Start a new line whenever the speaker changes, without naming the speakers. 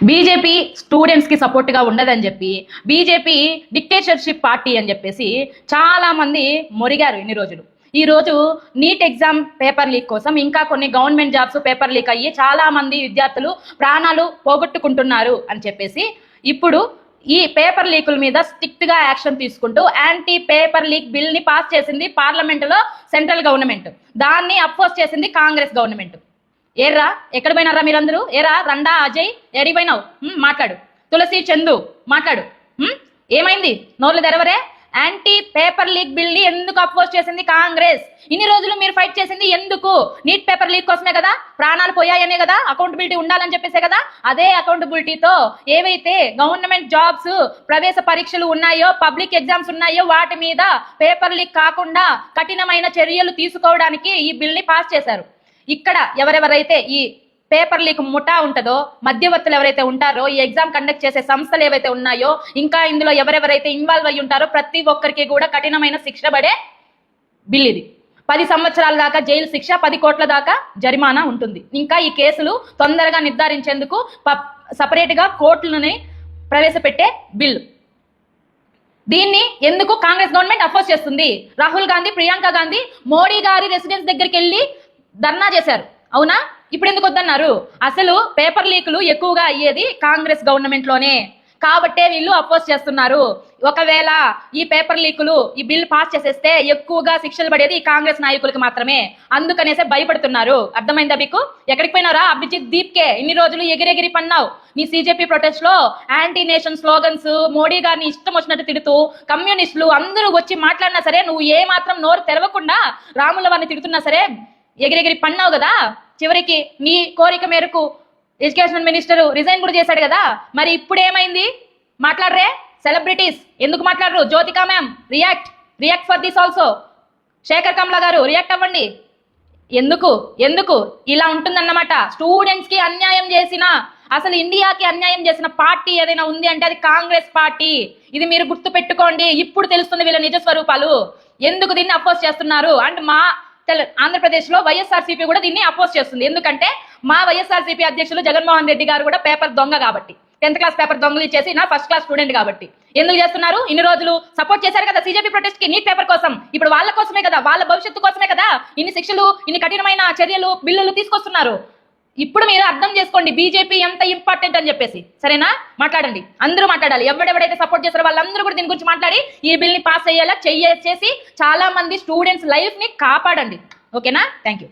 BJP students కి support గా ఉండదని చెప్పి బీజేపీ డిక్టేటర్షిప్ పార్టీ అని చెప్పేసి చాలా మంది మొరిగారు ఇన్ని రోజులు. ఈ రోజు నీట్ ఎగ్జామ్ పేపర్ లీక్ కోసం ఇంకా కొన్ని గవర్నమెంట్ జాబ్స్ పేపర్ లీక్ అయ్యి చాలా మంది విద్యార్థులు ప్రాణాలు పోగొట్టుకుంటున్నారు అని చెప్పేసి ఇప్పుడు ఈ పేపర్ లీకుల మీద స్ట్రిక్ట్ గా యాక్షన్ తీసుకుంటూ యాంటీ పేపర్ లీక్ బిల్ ని పాస్ చేసింది పార్లమెంట్ లో సెంట్రల్ గవర్నమెంట్. దాన్ని అపోజ్ చేసింది కాంగ్రెస్ గవర్నమెంట్. ఏర్రా ఎక్కడ పోయినారా మీరందరూ? ఏరా రండా అజయ్ ఎడికి పోయినావు? మాట్లాడు. తులసి చందు మాట్లాడు. ఏమైంది? నోర్లు తెరవరే. యాంటీ పేపర్ లీక్ బిల్ ని ఎందుకు అపోజ్ చేసింది కాంగ్రెస్? ఇన్ని రోజులు మీరు ఫైట్ చేసింది ఎందుకు? నీట్ పేపర్ లీక్ కోసమే కదా, ప్రాణాలు పోయాయనే కదా, అకౌంటబిలిటీ ఉండాలని చెప్పేసే కదా. అదే అకౌంటబిలిటీతో ఏవైతే గవర్నమెంట్ జాబ్స్ ప్రవేశ పరీక్షలు ఉన్నాయో, పబ్లిక్ ఎగ్జామ్స్ ఉన్నాయో వాటి మీద పేపర్ లీక్ కాకుండా కఠినమైన చర్యలు తీసుకోవడానికి ఈ బిల్ ని పాస్ చేశారు. ఇక్కడ ఎవరెవరైతే ఈ పేపర్ లీక్ ముఠా ఉంటుందో, మధ్యవర్తులు ఎవరైతే ఉంటారో, ఈ ఎగ్జామ్ కండక్ట్ చేసే సంస్థలు ఏవైతే ఉన్నాయో, ఇంకా ఇందులో ఎవరెవరైతే ఇన్వాల్వ్ అయ్యి ఉంటారో ప్రతి ఒక్కరికి కూడా కఠినమైన శిక్ష పడే బిల్ ఇది. 10 సంవత్సరాల దాకా జైలు శిక్ష, 10 కోట్ల దాకా జరిమానా ఉంటుంది. ఇంకా ఈ కేసులు తొందరగా నిర్ధారించేందుకు సపరేట్ గా కోర్టులని ప్రవేశపెట్టే బిల్. దీన్ని ఎందుకు కాంగ్రెస్ గవర్నమెంట్ అపోజ్ చేస్తుంది? రాహుల్ గాంధీ, ప్రియాంక గాంధీ మోడీ గారి రెసిడెన్స్ దగ్గరికి వెళ్ళి ధర్నా చేశారు, అవునా? ఇప్పుడు ఎందుకు వద్దన్నారు? అసలు పేపర్ లీకులు ఎక్కువగా అయ్యేది కాంగ్రెస్ గవర్నమెంట్ లోనే కాబట్టే వీళ్ళు అపోజ్ చేస్తున్నారు. ఒకవేళ ఈ పేపర్ లీకులు ఈ బిల్ పాస్ చేసేస్తే ఎక్కువగా శిక్షలు పడేది ఈ కాంగ్రెస్ నాయకులకు మాత్రమే. అందుకనేసే భయపడుతున్నారు. అర్థమైందా మీకు? ఎక్కడికి పోయినారా అభిజిత్ దీప్కే? ఇన్ని రోజులు ఎగిరెగిరి పన్నావు. నీ సిజేపీ ప్రొటెస్ట్ లో యాంటీ నేషన్ స్లోగన్స్, మోడీ గారిని ఇష్టం వచ్చినట్టు తిడుతూ కమ్యూనిస్టులు అందరూ వచ్చి మాట్లాడినా సరే నువ్వు ఏ మాత్రం నోరు తెరవకుండా రాముల వారిని తిడుతున్నా సరే ఎగిరెగిరి పన్నావు కదా. చివరికి నీ కోరిక మేరకు ఎడ్యుకేషన్ మినిస్టర్ రిజైన్ కూడా చేశాడు కదా. మరి ఇప్పుడు ఏమైంది? మాట్లాడరే సెలబ్రిటీస్, ఎందుకు మాట్లాడరు? Jyothika ma'am react for this also. Shekhar Kamla గారు రియాక్ట్ అవ్వండి. ఎందుకు ఇలా ఉంటుందన్నమాట. స్టూడెంట్స్ కి అన్యాయం చేసిన, అసలు ఇండియాకి అన్యాయం చేసిన పార్టీ ఏదైనా ఉంది అంటే అది కాంగ్రెస్ పార్టీ. ఇది మీరు గుర్తు పెట్టుకోండి. ఇప్పుడు తెలుస్తుంది వీళ్ళ నిజ స్వరూపాలు. ఎందుకు దీన్ని అపోజ్ చేస్తున్నారు అండ్ మా ఆంధ్రప్రదేశ్ లో వైఎస్ఆర్సీపీ కూడా దీన్ని అపోజ్ చేస్తుంది. ఎందుకంటే మా వైఎస్ఆర్సీపీ అధ్యక్షులు జగన్మోహన్ రెడ్డి గారు కూడా పేపర్ దొంగ కాబట్టి, 10th క్లాస్ పేపర్ దొంగలు ఇచ్చేసి నా ఫస్ట్ క్లాస్ స్టూడెంట్ కాబట్టి. ఎందుకు చేస్తున్నారు? ఇన్ని రోజులు సపోర్ట్ చేశారు కదా సిజేపీ ప్రొటెస్ట్ కి, నీట్ పేపర్ కోసం. ఇప్పుడు వాళ్ళ కోసమే కదా, వాళ్ళ భవిష్యత్తు కోసమే కదా ఇన్ని శిక్షలు, ఇన్ని కఠినమైన చర్యలు, బిల్లులు తీసుకొస్తున్నారు. ఇప్పుడు మీరు అర్థం చేసుకోండి బీజేపీ ఎంత ఇంపార్టెంట్ అని చెప్పేసి. సరేనా? మాట్లాడండి, అందరూ మాట్లాడాలి. ఎవడెవడైతే సపోర్ట్ చేస్తారో వాళ్ళందరూ కూడా దీని గురించి మాట్లాడి ఈ బిల్ ని పాస్ అయ్యేలా చేసి చాలా మంది స్టూడెంట్స్ లైఫ్ ని కాపాడండి. ఓకేనా? Thank you.